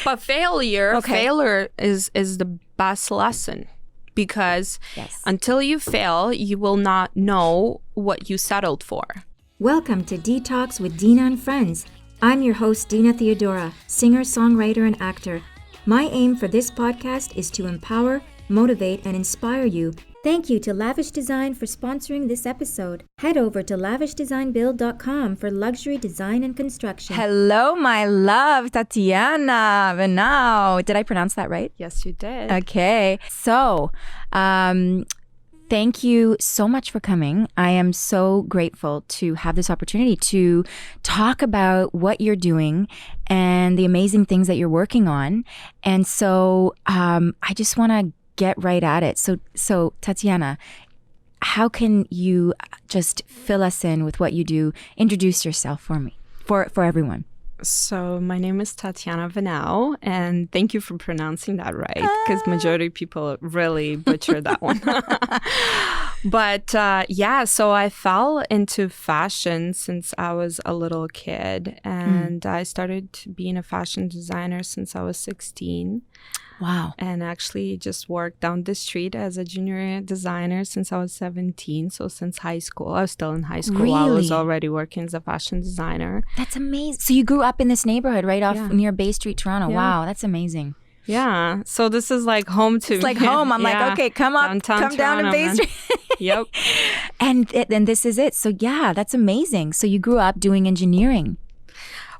But failure is the best lesson. Because until you fail, you will not know what you settled for. Welcome to DeeTalks with Dina and Friends. I'm your host, Dina Theodora, singer, songwriter, and actor. My aim for this podcast is to empower, motivate, and inspire you. Thank you to Lavish Design for sponsoring this episode. Head over to lavishdesignbuild.com for luxury design and construction. Hello, my love, Tatiana Venao. Did I pronounce that right? Yes, you did. Okay. So, thank you so much for coming. I am so grateful to have this opportunity to talk about what you're doing and the amazing things that you're working on. And so I just want to get right at it. So Tatiana, how can you just fill us in with what you do? Introduce yourself for me, for everyone. So my name is Tatiana Venao, and thank you for pronouncing that right, because majority of people really butcher that one. But so I fell into fashion since I was a little kid, and I started being a fashion designer since I was 16. Wow. And actually just worked down the street as a junior designer since I was 17. So since high school, I was still in high school. Really? I was already working as a fashion designer. That's amazing. So you grew up in this neighborhood right off near Bay Street, Toronto. Yeah. Wow, that's amazing. Yeah. So this is like home to me. It's like home. I'm like, okay, come down to Bay Street. Yep. And this is it. So yeah, that's amazing. So you grew up doing engineering.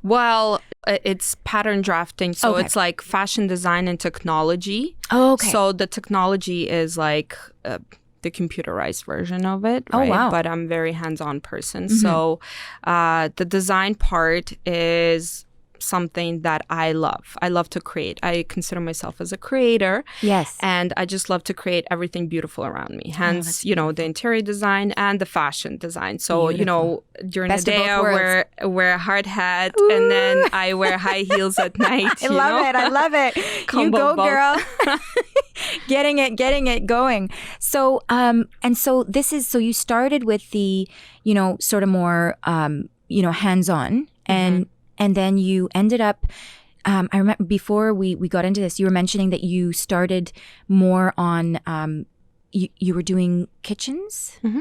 Well, it's pattern drafting. So it's like fashion design and technology. Oh, okay. So the technology is like the computerized version of it. Right? Oh, wow. But I'm a very hands-on person. Mm-hmm. So the design part is something that I love. I love to create. I consider myself as a creator. Yes. And I just love to create everything beautiful around me. Hence, the interior design and the fashion design. So, beautiful. During Best the day I wear a hard hat. Ooh. And then I wear high heels at night. I love it. You go, girl. Getting it going. So, so you started with the, sort of more, hands-on and then you ended up, I remember before we got into this, you were mentioning that you started more on, you were doing kitchens? Mm-hmm.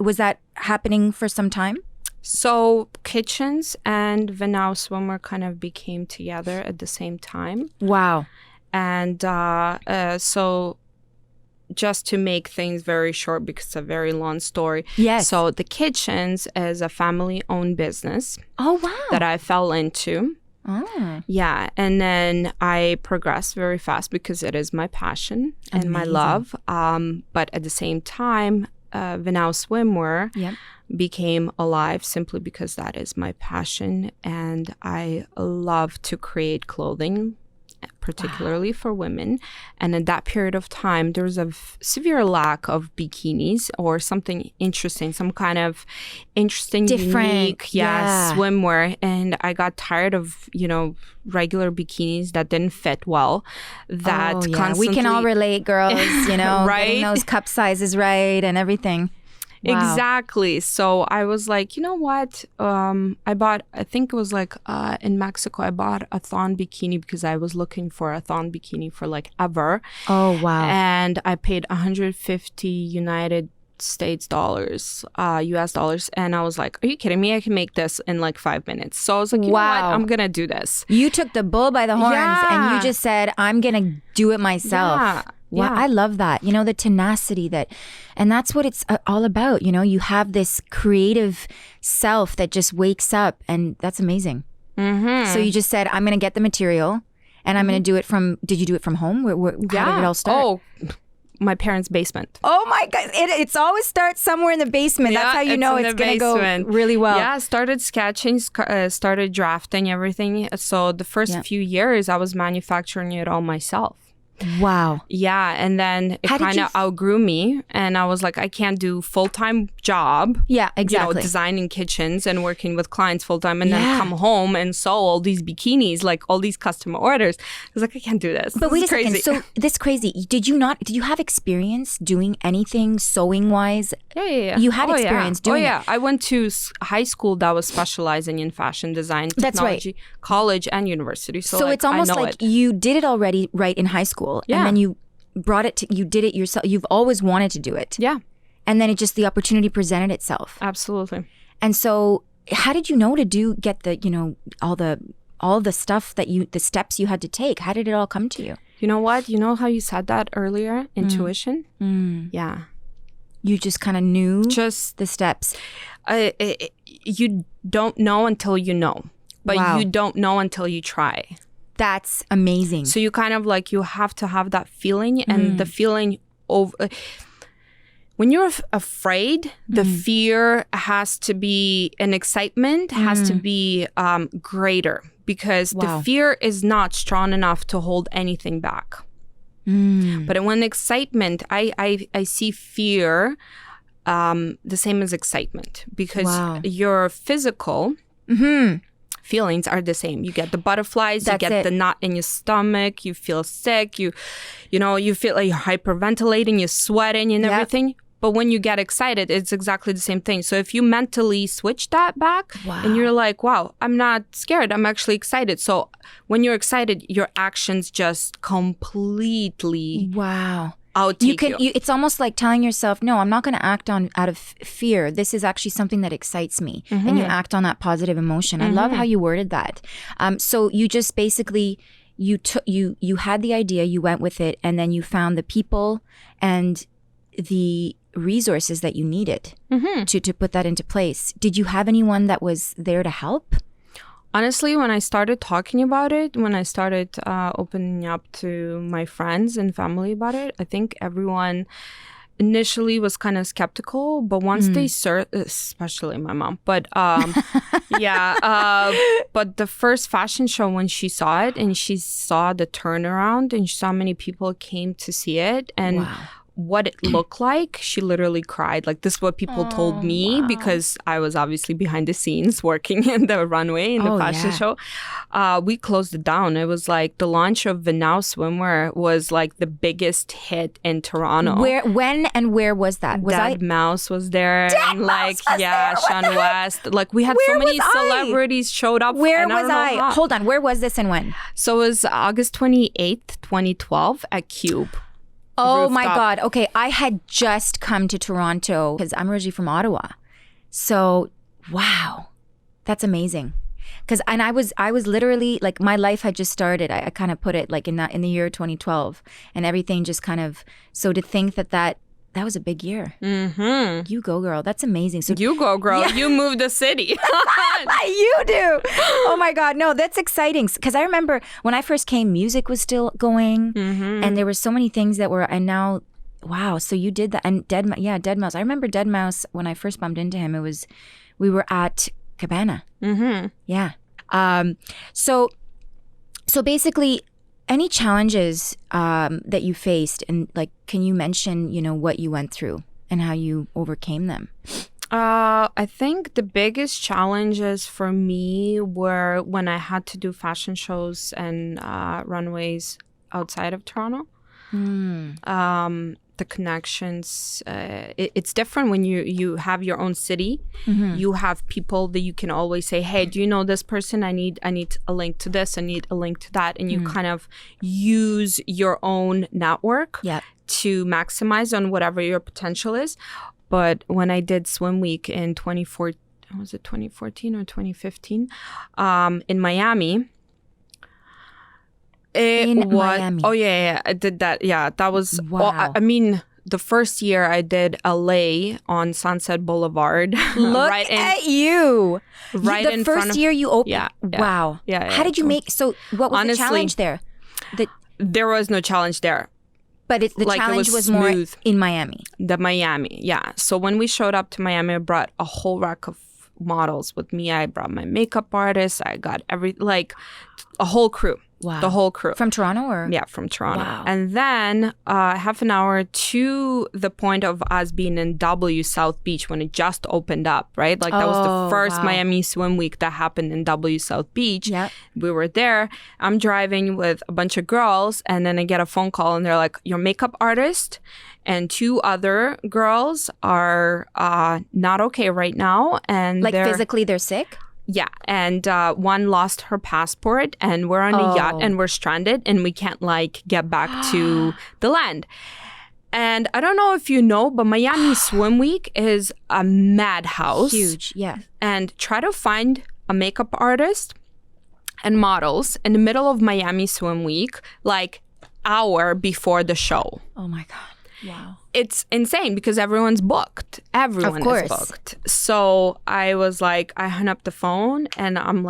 Was that happening for some time? So kitchens and Venao Swimwear kind of became together at the same time. Wow. And so just to make things very short, because it's a very long story. Yes. So the kitchens is a family-owned business. Oh, wow. That I fell into. Oh. Yeah. And then I progressed very fast because it is my passion and my love. But at the same time, Venao Swimwear became alive simply because that is my passion. And I love to create clothing, particularly for women. And in that period of time, there was a severe lack of bikinis or something interesting, some kind of interesting, different, unique, swimwear. And I got tired of, regular bikinis that didn't fit well. We can all relate, girls, right? Getting those cup sizes right and everything. Wow. Exactly. So I was like, you know what? I think it was like in Mexico, I bought a thon bikini because I was looking for a thon bikini for like ever. Oh, wow. And I paid 150 United States dollars, US dollars. And I was like, are you kidding me? I can make this in like 5 minutes. So I was like, you know what? I'm going to do this. You took the bull by the horns and you just said, I'm going to do it myself. Yeah. Wow, I love that. The tenacity and that's what it's all about. You have this creative self that just wakes up, and that's amazing. Mm-hmm. So you just said, I'm going to get the material and I'm going to do it did you do it from home? How did it all start? Oh, my parents' basement. Oh my God. It's always starts somewhere in the basement. That's how you know it's going to go really well. Yeah, I started sketching, started drafting everything. So the first few years I was manufacturing it all myself. Wow. Yeah. And then it kind of outgrew me. And I was like, I can't do full-time job. Yeah, exactly. Designing kitchens and working with clients full-time and then come home and sew all these bikinis, like all these custom orders. I was like, I can't do this. But wait a second. So this crazy. Did you have experience doing anything sewing-wise? Yeah. You had experience doing it. I went to high school that was specializing in fashion design, technology, college and university. So like, it's almost like you did it already right in high school. And then you brought it to, you did it yourself. You've always wanted to do it. Yeah. And then the opportunity presented itself. Absolutely. And so how did you know to get the, all the stuff the steps you had to take? How did it all come to you? You know what? You know how you said that earlier? Intuition? Yeah. You just kind of knew just the steps. You don't know until you know. But you don't know until you try. That's amazing. So you kind of like, you have to have that feeling and the feeling of, when you're afraid, the fear has to be, an excitement has to be greater because the fear is not strong enough to hold anything back. But when excitement, I see fear the same as excitement because your physical feelings are the same. You get the butterflies, you get the knot in your stomach, you feel sick, you feel like you're hyperventilating, you're sweating and everything. But when you get excited, it's exactly the same thing. So if you mentally switch that back and you're like, wow, I'm not scared, I'm actually excited. So when you're excited, your actions just completely outtake you. It's almost like telling yourself, no, I'm not going to act out of fear. This is actually something that excites me. And you act on that positive emotion. I love how you worded that. So you just basically, you had the idea, you went with it, and then you found the people and the resources that you needed to put that into place. Did you have anyone that was there to help? Honestly, when I started talking about it, when I started opening up to my friends and family about it, I think everyone initially was kind of skeptical, but once they especially my mom, but but the first fashion show, when she saw it and she saw the turnaround and she saw many people came to see it and what it looked like, she literally cried. Like, this is what people told me because I was obviously behind the scenes working in the runway in the fashion show. We closed it down. It was like the launch of Venao Swimwear was like the biggest hit in Toronto. When and where was that? Dead Mouse was there. Sean West. Like, we had so many celebrities showed up. Where was I? Hold on. Where was this and when? So it was August 28th, 2012 at Cube. Oh Rooftop. my God. Okay. I had just come to Toronto because I'm originally from Ottawa. So, wow. That's amazing. And I was literally like, my life had just started. I kind of put it like in the year 2012 and everything just kind of, so to think that was a big year. You go, girl. That's amazing. So you go, girl. Yeah. You moved the city. You do. Oh my God. No, that's exciting. Because I remember when I first came, music was still going and there were so many things that were, and now, wow. So you did that. And Dead Mouse. I remember Dead Mouse when I first bumped into him. We were at Cabana. Yeah. So basically, any challenges that you faced, and like, can you mention, what you went through and how you overcame them? I think the biggest challenges for me were when I had to do fashion shows and runways outside of Toronto. The connections, it's different when you have your own city. You have people that you can always say, hey, do you know this person? I need a link to this. I need a link to that. And you kind of use your own network to maximize on whatever your potential is. But when I did Swim Week in 2014 or 2015 in Miami, Miami. Oh yeah, I did that. Yeah, that was. Wow. I mean, the first year I did LA on Sunset Boulevard. Look at you. Right the in first front of, year you opened. Yeah. Wow. Yeah. How did you make? So what was honestly, the challenge there? There was no challenge there. But the challenge was more in Miami. The Miami, yeah. So when we showed up to Miami, I brought a whole rack of models with me. I brought my makeup artist. I got a whole crew. Wow. The whole crew. From Toronto or? Yeah, from Toronto. Wow. And then half an hour to the point of us being in W South Beach when it just opened up, right? Like that was the first Miami Swim Week that happened in W South Beach. Yep. We were there. I'm driving with a bunch of girls and then I get a phone call and they're like, your makeup artist and 2 other girls are not okay right now. And like physically they're sick? Yeah, and one lost her passport, and we're on a yacht, and we're stranded, and we can't get back to the land. And I don't know if you know, but Miami Swim Week is a madhouse. Huge, yeah. And try to find a makeup artist and models in the middle of Miami Swim Week, hour before the show. Oh my God. Wow. It's insane because everyone's booked. Everyone is booked. So I was like, I hung up the phone and I'm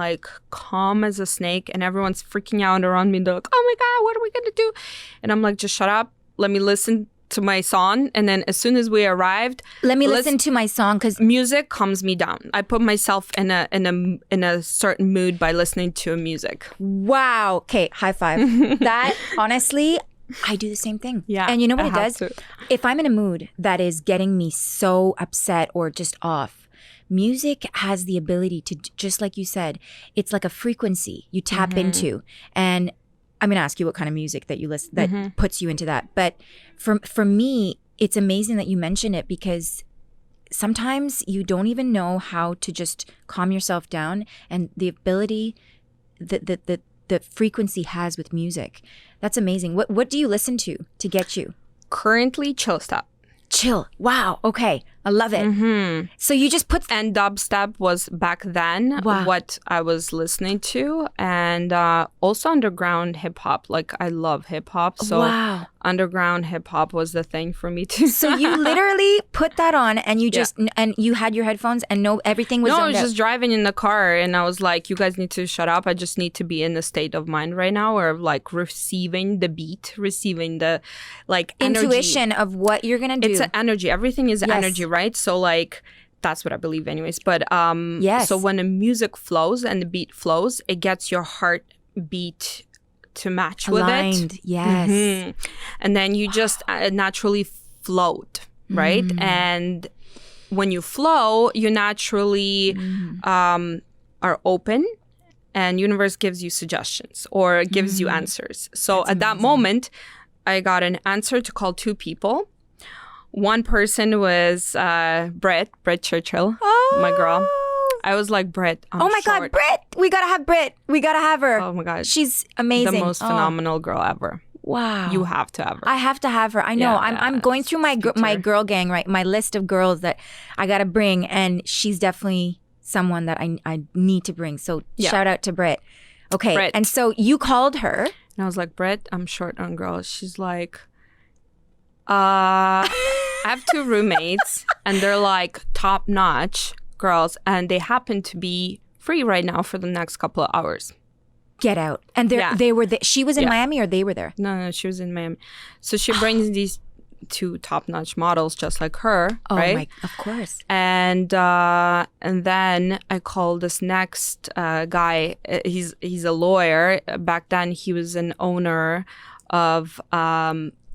calm as a snake and everyone's freaking out around me. They're like, oh my God, what are we going to do? And I'm like, just shut up. Let me listen to my song. And then as soon as we arrived, let me listen to my song because music calms me down. I put myself in a certain mood by listening to music. Wow. Okay. High five. That honestly, I do the same thing. Yeah. And you know what it does? To. If I'm in a mood that is getting me so upset or just off, music has the ability to, just like you said, it's like a frequency you tap into. And I'm going to ask you what kind of music that you listen that puts you into that. But for me, it's amazing that you mention it because sometimes you don't even know how to just calm yourself down, and the ability the frequency has with music. That's amazing. What do you listen to get you? Currently, chill step. Chill. Wow. Okay. I love it. So you just put... And dubstep was back then what I was listening to. And also underground hip hop. I love hip hop. So underground hip hop was the thing for me too. So you literally put that on and you just... And you had your headphones and everything was... No, I was just driving in the car and I was like, you guys need to shut up. I just need to be in a state of mind right now where receiving the beat, receiving the intuition energy of what you're going to do. It's an energy. Everything is energy, right? So that's what I believe anyways. But so when the music flows and the beat flows, it gets your heartbeat to match aligned with it. Yes. And then you just naturally float, right? And when you flow, you naturally are open and universe gives you suggestions or gives you answers. So that's at that moment, I got an answer to call 2 people. One person was Britt Churchill, my girl. I was like, Britt, I'm my God, Britt! We gotta have Britt. We gotta have her. Oh my God. She's amazing. The most phenomenal girl ever. Wow. You have to have her. I have to have her. I know. I'm going through my girl gang, right? My list of girls that I gotta bring, and she's definitely someone that I need to bring. So shout out to Britt. Okay. Britt. And so you called her. And I was like, Britt, I'm short on girls. She's like, I have 2 roommates and they're top-notch girls and they happen to be free right now for the next couple of hours. Get out. And they were there. She was in Miami or they were there? No, she was in Miami. So she brings these 2 top-notch models just like her, right? Of course. And then I called this next guy. He's a lawyer. Back then he was an owner of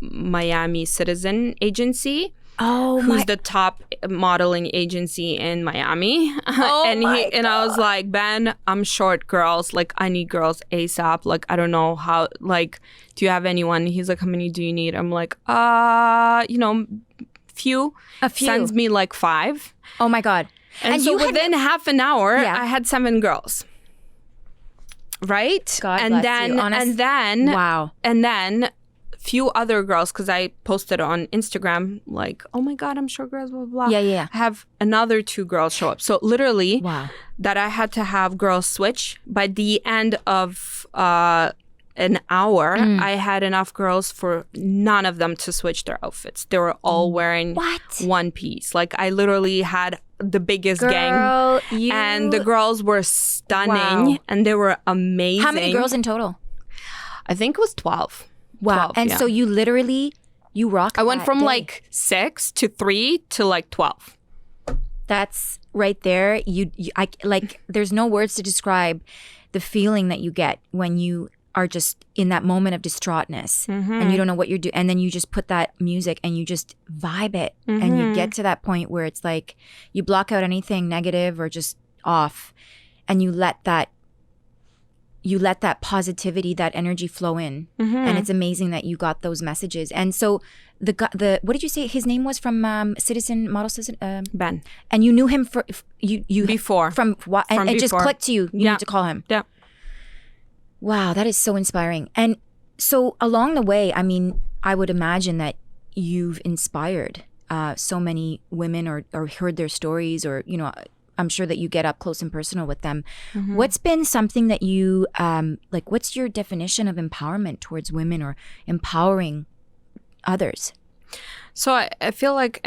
Miami Citizen Agency. Who's the top modeling agency in Miami. And I was like, Ben, I'm short girls. I need girls ASAP. I don't know how, do you have anyone? He's like, how many do you need? I'm like, few. A few. Sends me 5. Oh my God. And so within half an hour, I had 7 girls. Right? God bless you. And then, wow. And then few other girls, because I posted on Instagram, oh my God, I'm sure girls, blah, blah, blah. Yeah. I have another 2 girls show up. So literally, that I had to have girls switch. By the end of an hour, I had enough girls for none of them to switch their outfits. They were all wearing one piece. I literally had the biggest gang. And the girls were stunning and they were amazing. How many girls in total? I think it was 12. Wow. 12, and so you literally, you rocked. I went from 6 to 3 to 12. That's right there, I like, there's no words to describe the feeling that you get when you are just in that moment of distraughtness and you don't know what you're doing. And then you just put that music and you just vibe it. And you get to that point where it's like you block out anything negative or just off, and you let that positivity, that energy flow in. And it's amazing that you got those messages. And so the what did you say his name was from Citizen Model Citizen? Ben. And you knew him before. From what? And it just clicked to you. You need to call him. Yeah. Wow, that is so inspiring. And so along the way, I mean, I would imagine that you've inspired so many women or heard their stories, or, you know, I'm sure that you get up close and personal with them. What's been something that you, like, what's your definition of empowerment towards women or empowering others? So I feel like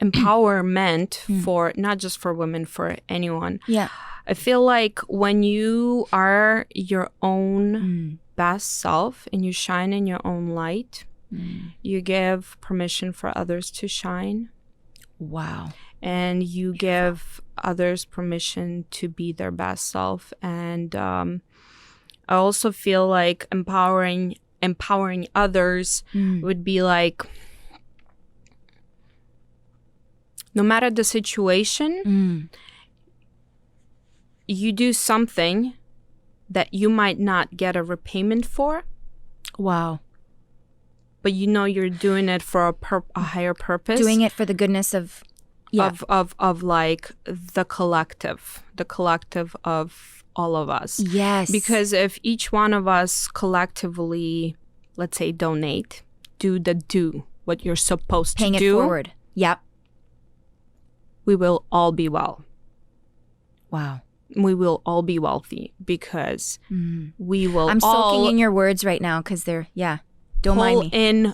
empowerment for not just for women, for anyone. Yeah. I feel like when you are your own best self and you shine in your own light, you give permission for others to shine. Wow. And you give others permission to be their best self. And I also feel like empowering others would be like, no matter the situation, you do something that you might not get a repayment for. Wow. But you know you're doing it for a higher purpose. Doing it for the goodness of... Yeah. Of like the collective of all of us. Yes. Because if each one of us collectively, let's say, donate, do what you're supposed Paying to it do. Forward. Yep. We will all be well. Wow. We will all be wealthy because we will I'm all soaking in your words right now because they're, don't mind me. In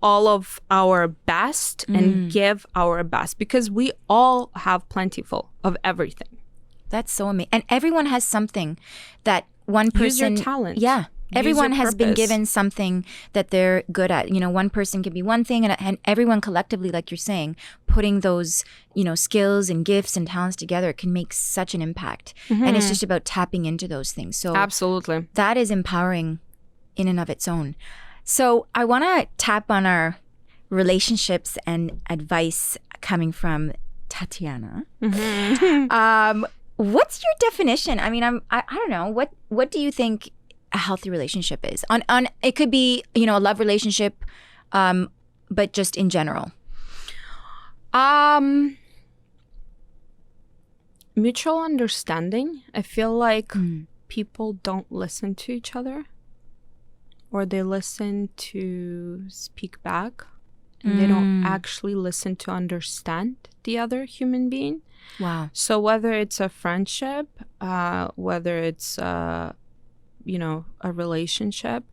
all of our best and give our best, because we all have plentiful of everything. That's so amazing. And everyone has something that one person... Use your talent. Yeah. Everyone has been given something that they're good at. You know, one person can be one thing, and everyone collectively, like you're saying, putting those, you know, skills and gifts and talents together can make such an impact. And it's just about tapping into those things. So absolutely, that is empowering in and of its own. So I want to tap on our relationships and advice coming from Tatiana. What's your definition? I mean, I don't know. What do you think a healthy relationship is? On it could be, you know, a love relationship, but just in general. Mutual understanding. I feel like people don't listen to each other, or they listen to speak back, and they don't actually listen to understand the other human being. Wow. So whether it's a friendship, whether it's you know, a relationship,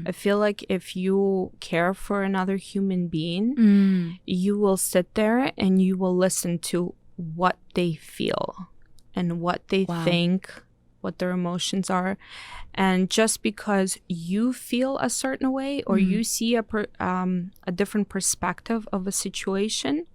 I feel like if you care for another human being, you will sit there and you will listen to what they feel and what they think, what their emotions are. And just because you feel a certain way or you see a different perspective of a situation,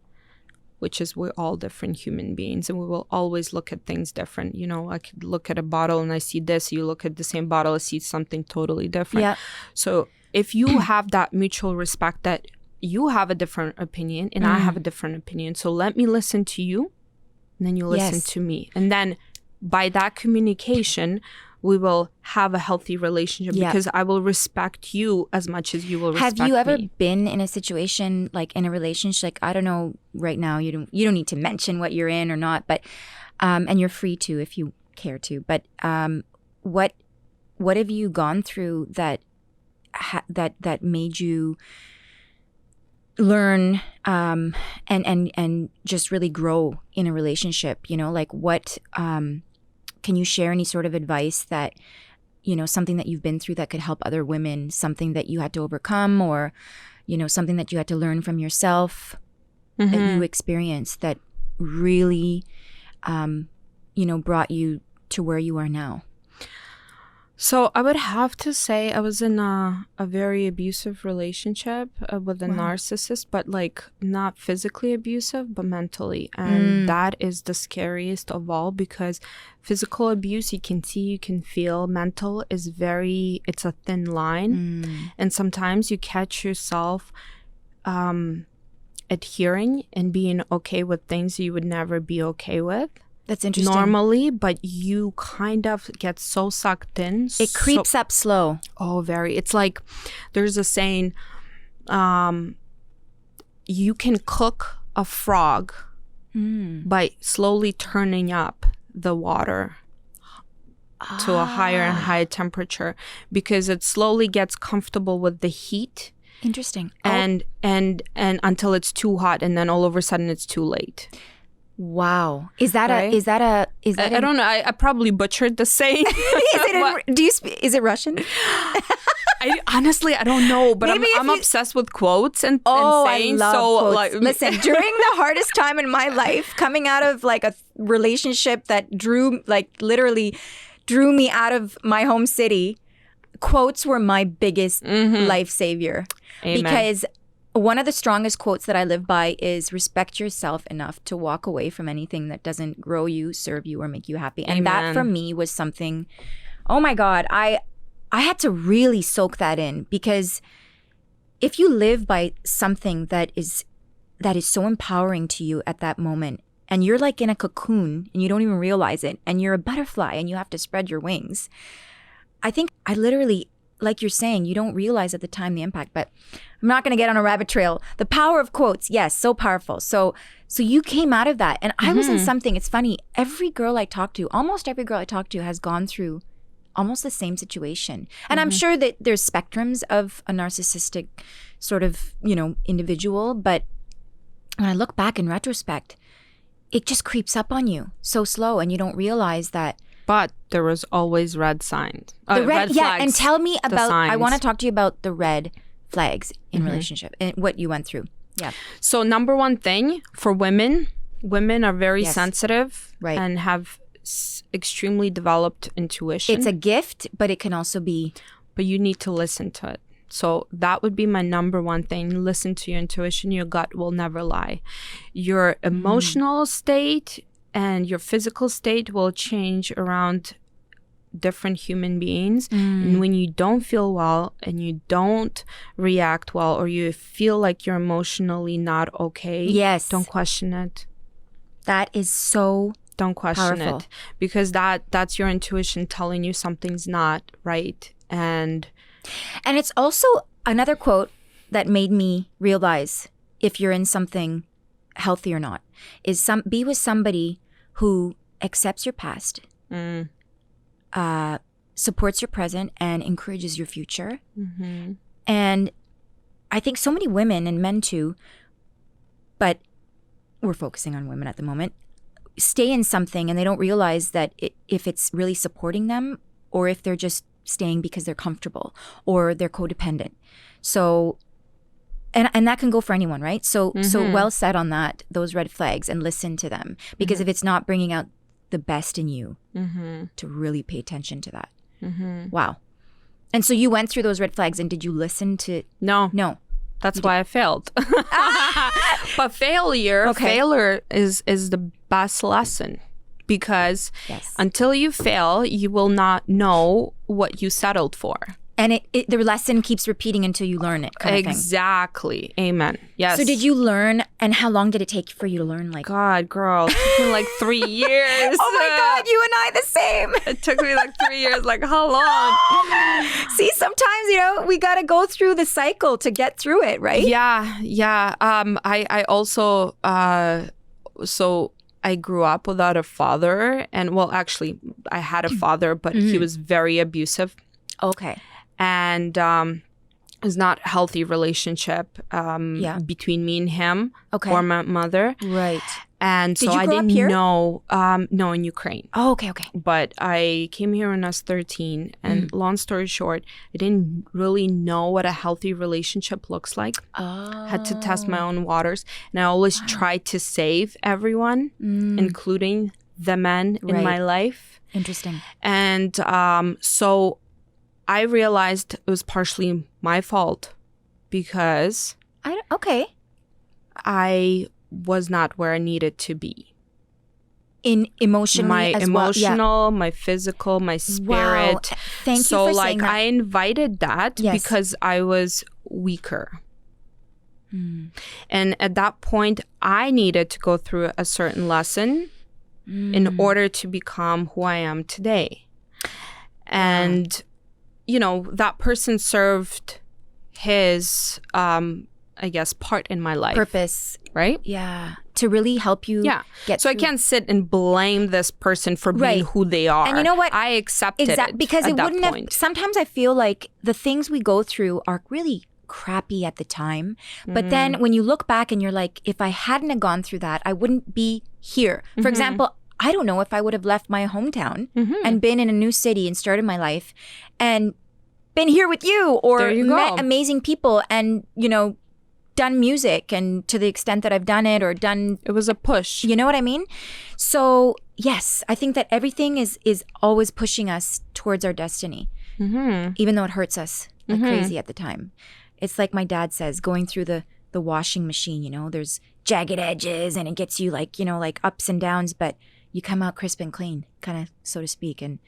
which is we're all different human beings and we will always look at things different. You know, I could look at a bottle and I see this, you look at the same bottle, I see something totally different. Yeah. So if you have that mutual respect that you have a different opinion and I have a different opinion, so let me listen to you and then you listen to me. And then by that communication, we will have a healthy relationship because I will respect you as much as you will respect me. Have you ever been in a situation, like in a relationship, like, I don't know, right now, you don't need to mention what you're in or not, but, and you're free to if you care to, but what have you gone through that made you learn and just really grow in a relationship, you know, like what... can you share any sort of advice that, you know, something that you've been through that could help other women, something that you had to overcome or, you know, something that you had to learn from yourself that you experienced that really, you know, brought you to where you are now? So I would have to say I was in a very abusive relationship with a narcissist, but like not physically abusive, but mentally. And that is the scariest of all, because physical abuse, you can see, you can feel. Mental is it's a thin line. And sometimes you catch yourself adhering and being okay with things you would never be okay with. That's interesting. Normally, but you kind of get so sucked in. It creeps up slow. Oh, very. It's like there's a saying, you can cook a frog by slowly turning up the water to a higher and higher temperature, because it slowly gets comfortable with the heat. Interesting. And until it's too hot, and then all of a sudden it's too late. Wow. Is that right? I don't know. I probably butchered the saying. Is it Russian? Honestly, I don't know, but I'm obsessed with quotes and saying. I love quotes. Like, listen, during the hardest time in my life, coming out of like a relationship that literally drew me out of my home city, quotes were my biggest life savior. Amen. Because one of the strongest quotes that I live by is respect yourself enough to walk away from anything that doesn't grow you, serve you, or make you happy. And that for me was something, oh my God, I had to really soak that in, because if you live by something that is so empowering to you at that moment, and you're like in a cocoon and you don't even realize it, and you're a butterfly and you have to spread your wings, I think I literally, like you're saying, you don't realize at the time the impact, but I'm not going to get on a rabbit trail. The power of quotes, yes, so powerful. So you came out of that, and I was in something. It's funny. Almost every girl I talk to has gone through almost the same situation. And I'm sure that there's spectrums of a narcissistic sort of, individual. But when I look back in retrospect, it just creeps up on you so slow, and you don't realize that. But there was always red signs. Red flags. Yeah, and tell me about, I want to talk to you about the red flags in relationship and what you went through. Yeah. So number one thing for women are very sensitive and have extremely developed intuition. It's a gift, but it can also be. But you need to listen to it. So that would be my number one thing. Listen to your intuition. Your gut will never lie. Your emotional state and your physical state will change around different human beings. And when you don't feel well and you don't react well, or you feel like you're emotionally not okay, don't question it. That is so don't question powerful. It, because that's your intuition telling you something's not right. And it's also another quote that made me realize if you're in something healthy or not is be with somebody who accepts your past, supports your present, and encourages your future. And I think so many women, and men too, but we're focusing on women at the moment, stay in something and they don't realize that if it's really supporting them, or if they're just staying because they're comfortable or they're codependent. So, and that can go for anyone, right? So well said on that, those red flags, and listen to them. Because if it's not bringing out the best in you, to really pay attention to that. Wow. And so you went through those red flags, and did you listen to? No. That's why I failed. But failure is the best lesson. Because until you fail, you will not know what you settled for. And the lesson keeps repeating until you learn it. Exactly. Amen. Yes. So did you learn, and how long did it take for you to learn? God, girl, it took me like 3 years. Oh my God, you and I the same. It took me like 3 years. Like, how long? See, sometimes, we got to go through the cycle to get through it, right? Yeah. I also, so I grew up without a father. And well, actually, I had a father, but he was very abusive. Okay. And it's not a healthy relationship between me and him or my mother. Right. And so I didn't know, no, in Ukraine. Oh, okay. But I came here when I was 13. And long story short, I didn't really know what a healthy relationship looks like. Oh. Had to test my own waters. And I always tried to save everyone, including the men in my life. Interesting. And so I realized it was partially my fault because I was not where I needed to be. In emotionally my as emotional, well. my physical, my spirit. Wow. Thank you so for like saying that. I invited that because I was weaker. And at that point, I needed to go through a certain lesson in order to become who I am today. And, you know, that person served his, I guess, part in my life. Purpose. Right? Yeah. To really help you get So through. I can't sit and blame this person for being who they are. And you know what? I accepted it because at it that wouldn't point. have. Sometimes I feel like the things we go through are really crappy at the time. But then when you look back and you're like, if I hadn't have gone through that, I wouldn't be here. For example, I don't know if I would have left my hometown and been in a new city and started my life and been here with you or met amazing people and, you know, done music and to the extent that I've done it or done. It was a push. You know what I mean? So yes, I think that everything is always pushing us towards our destiny, even though it hurts us like crazy at the time. It's like my dad says, going through the washing machine, you know, there's jagged edges and it gets you like, you know, like ups and downs, but you come out crisp and clean, kind of, so to speak. And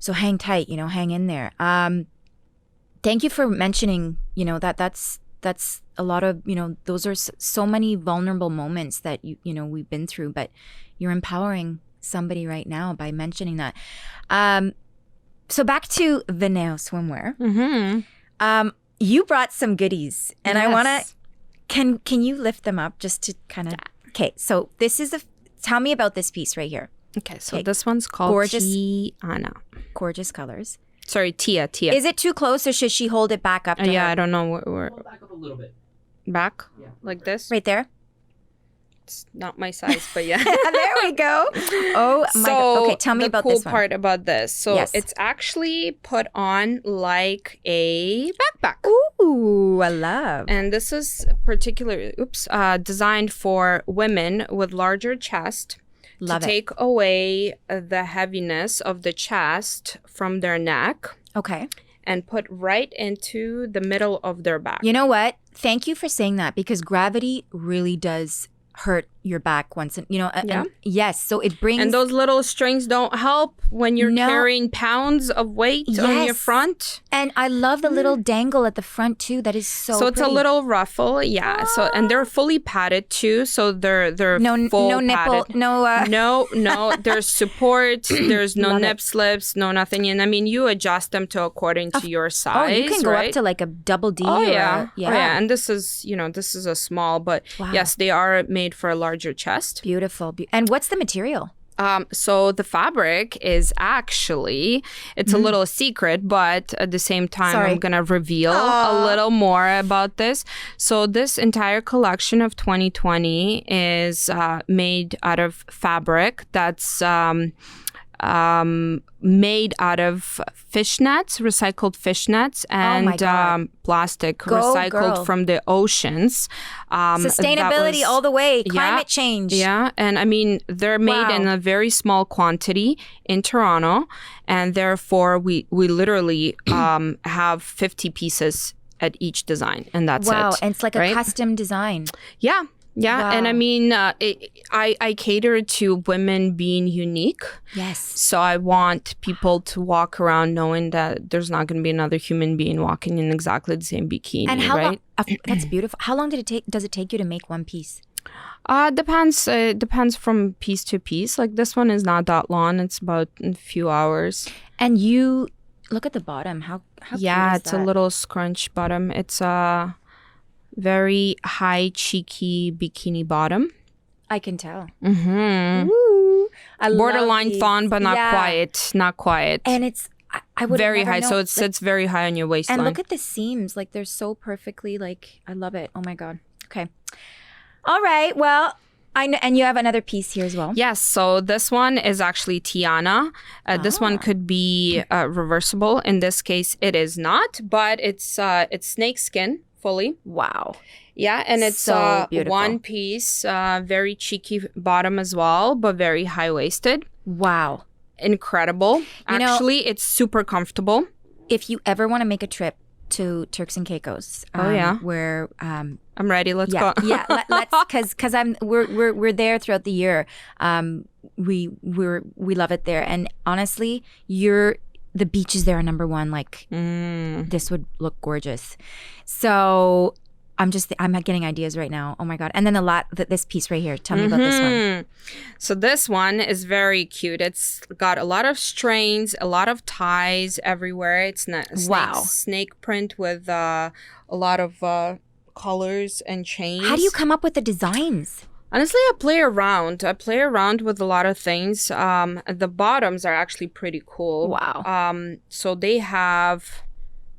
so hang tight, you know, hang in there. Thank you for mentioning, you know, that's a lot of, you know, those are so many vulnerable moments that, you know, we've been through, but you're empowering somebody right now by mentioning that. So back to Venao Swimwear. You brought some goodies and I want to, can you lift them up just to kind of, okay. So this is tell me about this piece right here. Okay. So this one's called Tatiana. Gorgeous colors. Sorry, Tia. Is it too close or should she hold it back up to her? I don't know. Where. Back up a little bit. Back? Yeah. Like this? Right there? It's not my size, but yeah. There we go. Oh my God. Okay, tell me about this one. The cool part about this. So it's actually put on like a backpack. Ooh, I love. And this is particularly, designed for women with larger chest. Love to take away the heaviness of the chest from their neck. Okay. And put right into the middle of their back. You know what? Thank you for saying that because gravity really does hurt your back once, you know. And yes, so it brings. And those little strings don't help when you're carrying pounds of weight on your front. And I love the little dangle at the front too. That is so. So it's pretty. a little ruffle, yeah. So and they're fully padded too. So they're full nipple, padded. no. There's support. There's no nip slips, no nothing. And I mean, you adjust them to according to your size. Oh, you can go up to like a double D. Oh yeah. And this is a small, but yes, they are made for a larger chest. Beautiful. And what's the material? So the fabric is actually, it's a little secret, but at the same time, I'm going to reveal a little more about this. So this entire collection of 2020 is made out of fabric that's made out of fishnets, recycled fishnets, and plastic recycled from the oceans. Sustainability all the way, climate change. Yeah, and I mean, they're made in a very small quantity in Toronto, and therefore we literally have 50 pieces at each design, and that's it. Wow, and it's like a custom design. Yeah. Yeah, and I mean, I cater to women being unique. Yes. So I want people to walk around knowing that there's not going to be another human being walking in exactly the same bikini, and how right? Long, that's beautiful. How long does it take you to make one piece? Depends. It depends from piece to piece. Like this one is not that long. It's about a few hours. And you look at the bottom. How yeah, cute is it's that? A little scrunch bottom. It's a very high cheeky bikini bottom. I can tell. Mm-hmm. Ooh, I borderline love thon, but not quite. And it's I would very high, known. So it sits very high on your waistline. And look at the seams, like they're so perfectly like. I love it. Oh my God. Okay. All right. Well, I know, and you have another piece here as well. Yes. So this one is actually Tiana. This one could be reversible. In this case, it is not, but it's snake skin. Fully. Wow. Yeah, and it's so one piece, very cheeky bottom as well, but very high-waisted. Wow. Incredible. Actually, it's super comfortable. if you ever want to make a trip to Turks and Caicos, where I'm ready. Let's go. let's because we're there throughout the year. We love it there, and honestly, the beaches there are number one. Like this would look gorgeous. So I'm getting ideas right now. Oh my God. And then this piece right here. Tell me about this one. So this one is very cute. It's got a lot of strains, a lot of ties everywhere. It's snake print with a lot of colors and chains. How do you come up with the designs? Honestly, I play around with a lot of things. The bottoms are actually pretty cool. Wow. So they have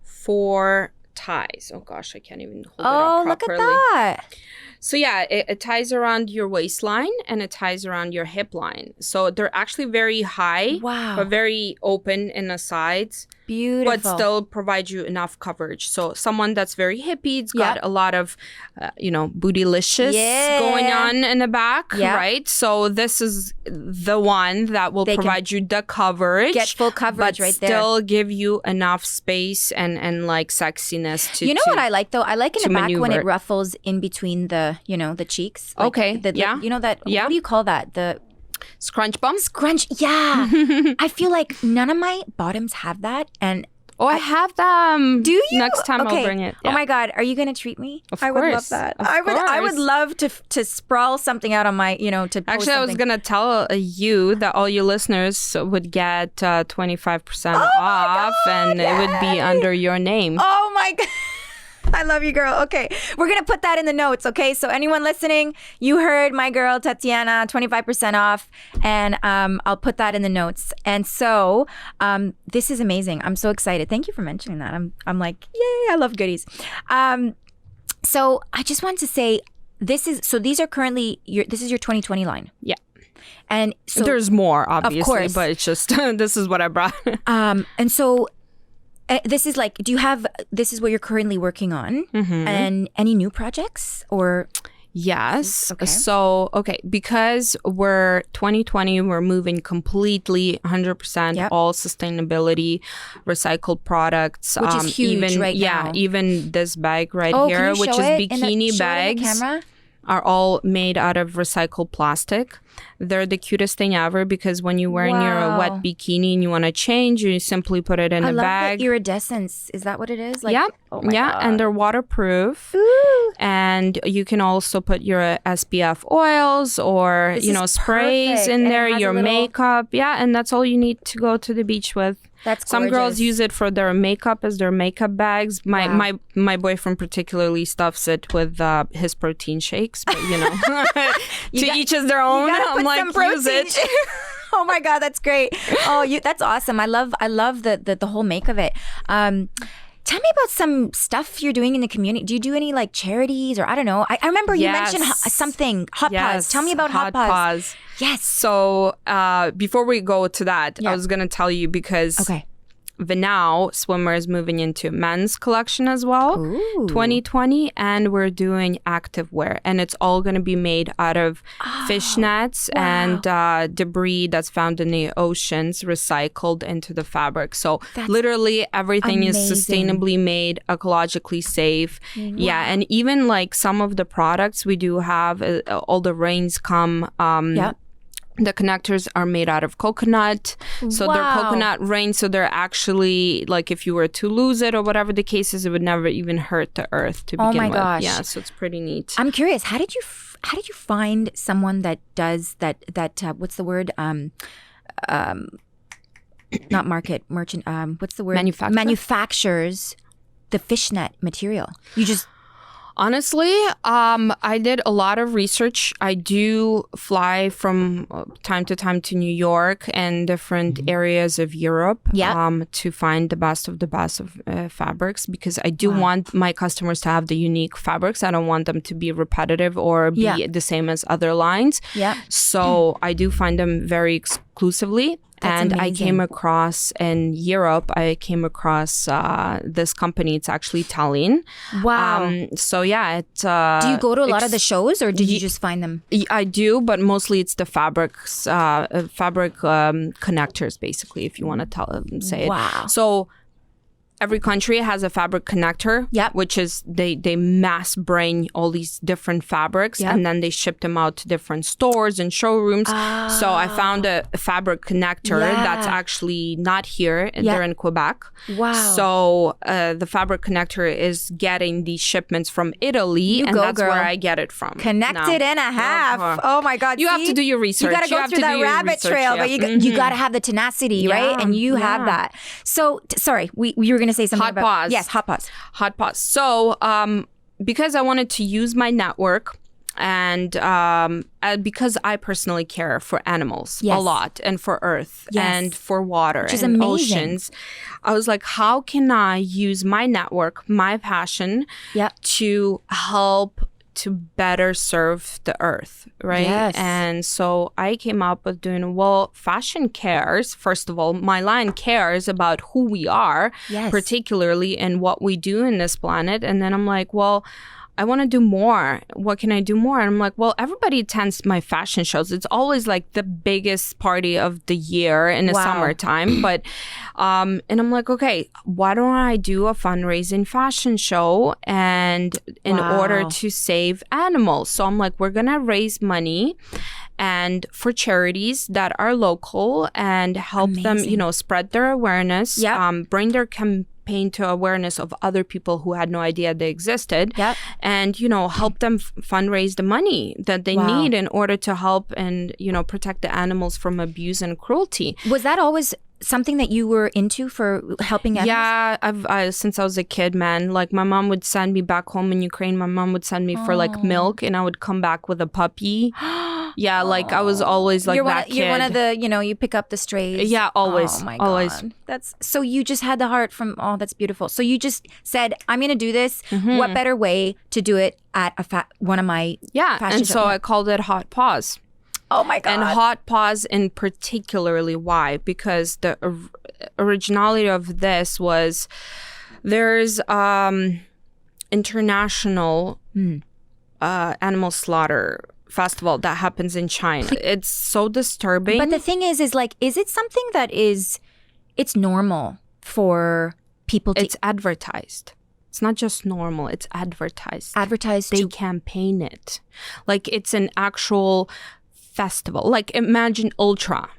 4 ties. Oh gosh, I can't even hold it up properly. Look at that. So yeah, it ties around your waistline and it ties around your hip line. So they're actually very high, but very open in the sides. Beautiful. But still provide you enough coverage. So someone that's very hippie, it's got a lot of, bootylicious going on in the back, right? So this is the one that will provide you the coverage. Get full coverage right there. But still give you enough space and like sexiness to. You know what I like though? I like in the back maneuver. when it ruffles in between the cheeks. Like you know that, what do you call that? The scrunch bump? Yeah. I feel like none of my bottoms have that. And I have them. Do you? Next time I'll bring it. Yeah. Oh my God. Are you going to treat me? Of course. Would love that. I would love to sprawl something out on my, to post Actually, I was going to tell you that all you listeners would get 25% off and it would be under your name. Oh my God. I love you, girl. Okay. We're going to put that in the notes, okay? So anyone listening, you heard my girl, Tatiana, 25% off. And I'll put that in the notes. And so this is amazing. I'm so excited. Thank you for mentioning that. I'm like, yay, I love goodies. So I just wanted to say, these are currently, this is your 2020 line. Yeah. And so there's more, obviously. Of course. But it's just, this is what I brought. And so this is this is what you're currently working on, and any new projects or? Yes. Okay. So, because we're 2020, we're moving completely 100% all sustainability, recycled products. Which is huge now. Yeah, even this bag right here, which is bikini bags, are all made out of recycled plastic. They're the cutest thing ever because when you're wearing your wet bikini and you want to change, you simply put it in a bag. I love the iridescence. Is that what it is? Like, oh my God. And they're waterproof. Ooh. And you can also put your SPF oils or, sprays in there, your makeup. Yeah, and that's all you need to go to the beach with. That's gorgeous. Some girls use it for their makeup as their makeup bags. My boyfriend particularly stuffs it with his protein shakes, but each is their own. I'm like, use it. Oh my God, that's great. Oh, that's awesome. I love the whole make of it. Tell me about some stuff you're doing in the community. Do you do any like charities or I don't know? I remember you mentioned something, Hot Paws. Tell me about Hot Paws. Yes. So before we go to that, I was going to tell you because Venao Swimwear is moving into men's collection as well, 2020, and we're doing active wear, and it's all going to be made out of fishnets and debris that's found in the oceans, recycled into the fabric. So literally everything is sustainably made, ecologically safe. Yeah, and even like some of the products we do have, all the rains come. The connectors are made out of coconut. So they're coconut rings. So they're actually, like if you were to lose it or whatever the case is, it would never even hurt the earth to begin with. Oh my gosh. Yeah, so it's pretty neat. I'm curious, how did you find someone that does that what's the word? Not merchant, what's the word? Manufactures the fishnet material. You just... Honestly, I did a lot of research. I do fly from time to time to New York and different areas of Europe to find the best of fabrics because I do want my customers to have the unique fabrics. I don't want them to be repetitive or be the same as other lines. So I do find them very exclusively. That's amazing. I came across in Europe, this company. It's actually Tallinn. Wow. So yeah, do you go to a lot of the shows or did you just find them? I do, but mostly it's the fabric connectors, basically, if you want to say it. Wow. So every country has a fabric connector, which is they mass bring all these different fabrics and then they ship them out to different stores and showrooms. So I found a fabric connector that's actually not here. They're in Quebec. Wow. So the fabric connector is getting these shipments from Italy, and that's where I get it from. Connected and a half. Oh my God. You have to do your research. You got to go through that rabbit trail, but you got to have the tenacity, right? And you have that. So, sorry, you were going to say something about Paws. Yes, Hot Paws. Hot Paws. So, because I wanted to use my network and because I personally care for animals a lot and for Earth and for water and amazing. Oceans, I was like, how can I use my network, my passion to help to better serve the earth, right? Yes. And so I came up with doing, fashion cares. First of all, my line cares about who we are, particularly and what we do in this planet. And then I'm like, I want to do more. What can I do more? And I'm like, everybody attends my fashion shows. It's always like the biggest party of the year in the summertime. But, and I'm like, okay, why don't I do a fundraising fashion show and in order to save animals? So I'm like, we're going to raise money and for charities that are local and help them, spread their awareness, bring their to awareness of other people who had no idea they existed and help them fundraise the money that they need in order to help and protect the animals from abuse and cruelty. Was that always something that you were into for helping animals? Yeah, I've since I was a kid, man. Like my mom would send me back home in Ukraine. My mom would send me for like milk and I would come back with a puppy. Yeah, like I was always like kid. You're one of the, you pick up the strays. Yeah, always. Oh my always. God. So you just had the heart from, that's beautiful. So you just said, I'm going to do this. What better way to do it at one of my fashion and so shows? I called it Hot Paws. Oh my God. And Hot Paws in particularly, why? Because the originality of this was there's international animal slaughter festival that happens in China. It's so disturbing. But the thing is like, is it something that it's normal for people to... It's advertised. It's not just normal, it's advertised. They campaign it. Like it's an actual festival. Like imagine Ultra.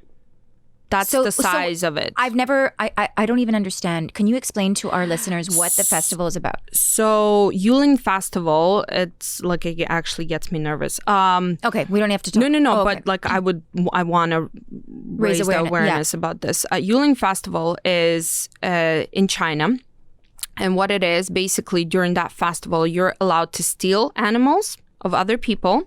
That's the size of it. I've never, I don't even understand. Can you explain to our listeners what the festival is about? So Yuling Festival, it's like, it actually gets me nervous. Okay, we don't have to talk. No, but like I want to raise the awareness about this. Yuling Festival is in China. And what it is, basically during that festival, you're allowed to steal animals of other people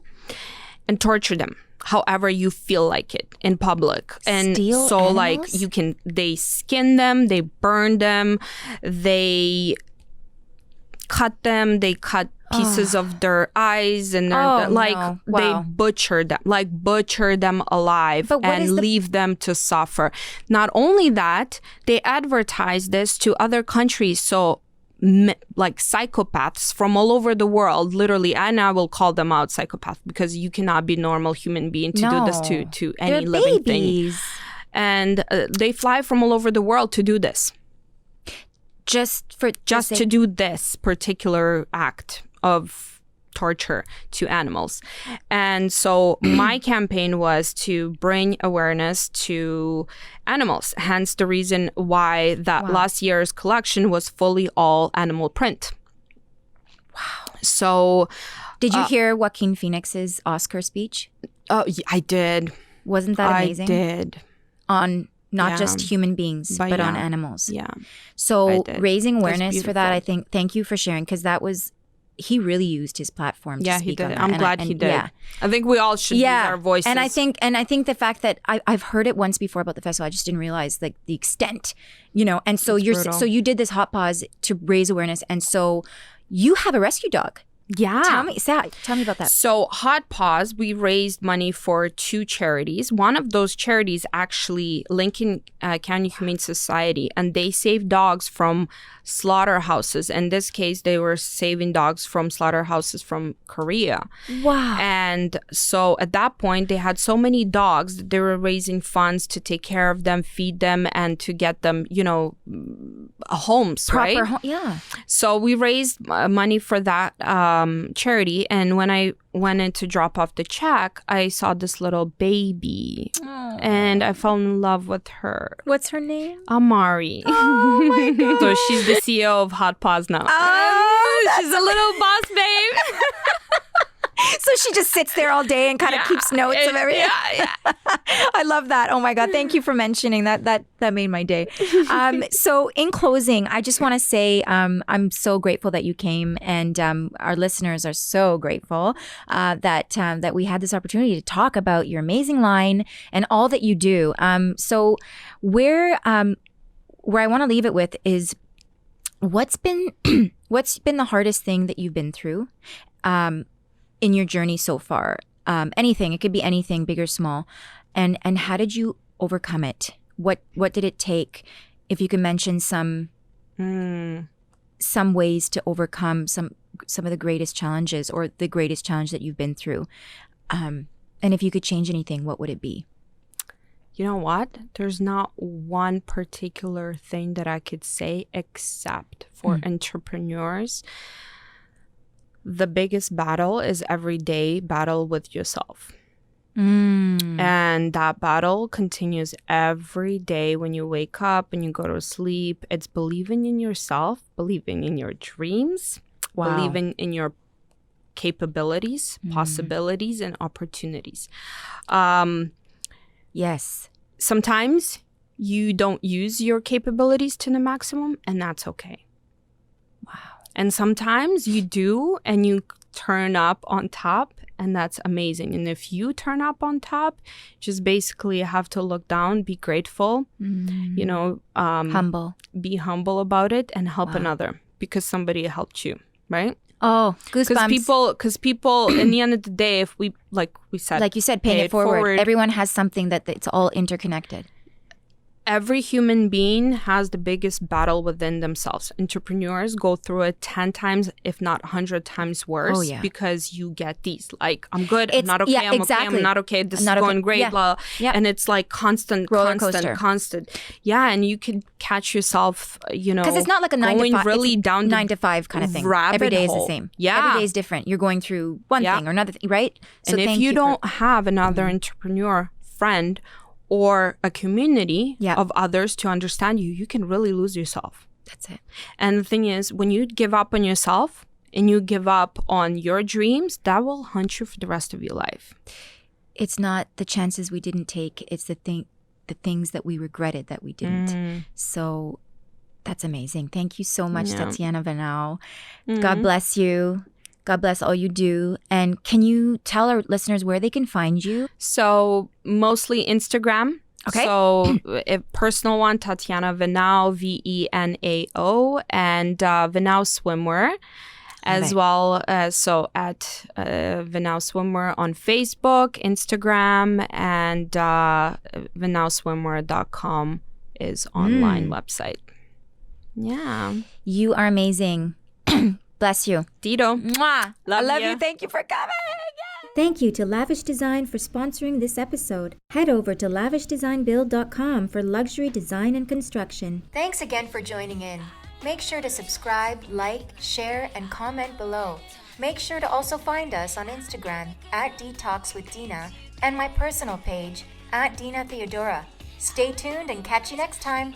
and torture them however you feel like it in public. And steal so animals? Like they skin them, they burn them, they cut them, they cut pieces of their eyes and their they butcher them alive and leave them to suffer. Not only that, they advertise this to other countries. So like psychopaths from all over the world, literally, and I will call them out psychopaths because you cannot be normal human being to do this to any living thing. And they fly from all over the world to do this. Just to do this particular act of torture to animals. And so my campaign was to bring awareness to animals, hence the reason why that last year's collection was fully all animal print. Wow. So did you hear Joaquin Phoenix's Oscar speech? Oh, yeah, I did. Wasn't that amazing? I did. On not just human beings, but on animals. Yeah. So raising awareness for that, I think, thank you for sharing, because that was, he really used his platform to speak on that. I'm glad he did. Yeah. I think we all should use our voices. And I think the fact that I've heard it once before about the festival, I just didn't realize like the extent, and so so you did this Hot Paws to raise awareness, and so you have a rescue dog. Yeah. Tell me about that. So Hot Paws, we raised money for 2 charities. One of those charities actually Lincoln County Humane Society, and they save dogs from slaughterhouses. In this case, they were saving dogs from slaughterhouses from Korea. Wow. And so at that point, they had so many dogs that they were raising funds to take care of them, feed them, and to get them, homes, Proper right? home. Yeah. So we raised money for that charity, and when I went in to drop off the check, I saw this little baby, and I fell in love with her. What's her name? Amari. Oh my God. So she's the CEO of Hot Paws now. Oh, she's a little boss babe. So she just sits there all day and kind of keeps notes of everything. Yeah. I love that. Oh my God. Thank you for mentioning that. That made my day. So in closing, I just want to say I'm so grateful that you came, and our listeners are so grateful that we had this opportunity to talk about your amazing line and all that you do. So where I want to leave it with is what's been the hardest thing that you've been through in your journey so far? Anything. It could be anything, big or small. And how did you overcome it? What did it take? If you could mention some ways to overcome some of the greatest challenges, or the greatest challenge that you've been through. And if you could change anything, what would it be? You know what? There's not one particular thing that I could say, except for entrepreneurs. The biggest battle is everyday battle with yourself. And that battle continues every day when you wake up and you go to sleep. It's believing in yourself, believing in your dreams, believing in your capabilities, possibilities, and opportunities. Yes. Sometimes you don't use your capabilities to the maximum, and that's okay. Wow. And sometimes you do, and you turn up on top, and that's amazing. And if you turn up on top, just basically have to look down, be grateful, humble. Be humble about it, and help another because somebody helped you, right? Oh, goosebumps. Because people, in the end of the day, if we, like we said, like you said, paying it forward. Everyone has something that it's all interconnected. Every human being has the biggest battle within themselves. Entrepreneurs go through it 10 times, if not 100 times worse, because you get these, like, I'm good, I'm not okay, I'm okay, I'm not okay, this is going great, blah. And it's like constant. Yeah, and you can catch yourself, because it's not like a 9 to 5, really down 9 to 5 kind of thing. Every day is the same. Yeah. Every day is different. You're going through one thing or another thing, right? So and if you don't have another entrepreneur friend or a community of others to understand you, you can really lose yourself. That's it. And the thing is, when you give up on yourself and you give up on your dreams, that will haunt you for the rest of your life. It's not the chances we didn't take. It's the things that we regretted that we didn't. So that's amazing. Thank you so much, Tatiana Venao. God bless you. God bless all you do. And can you tell our listeners where they can find you? So mostly Instagram. Okay. So if personal one, Tatiana Venao, Venao, and Venao Swimwear, as well as so at Venao Swimwear on Facebook, Instagram, and VenaoSwimwear.com is online website. Yeah. You are amazing. Bless you. Tito. Mwah. I love you. Thank you for coming. Thank you to Lavish Design for sponsoring this episode. Head over to lavishdesignbuild.com for luxury design and construction. Thanks again for joining in. Make sure to subscribe, like, share, and comment below. Make sure to also find us on Instagram at DeeTalks with Dina and my personal page at Dina Theodora. Stay tuned and catch you next time.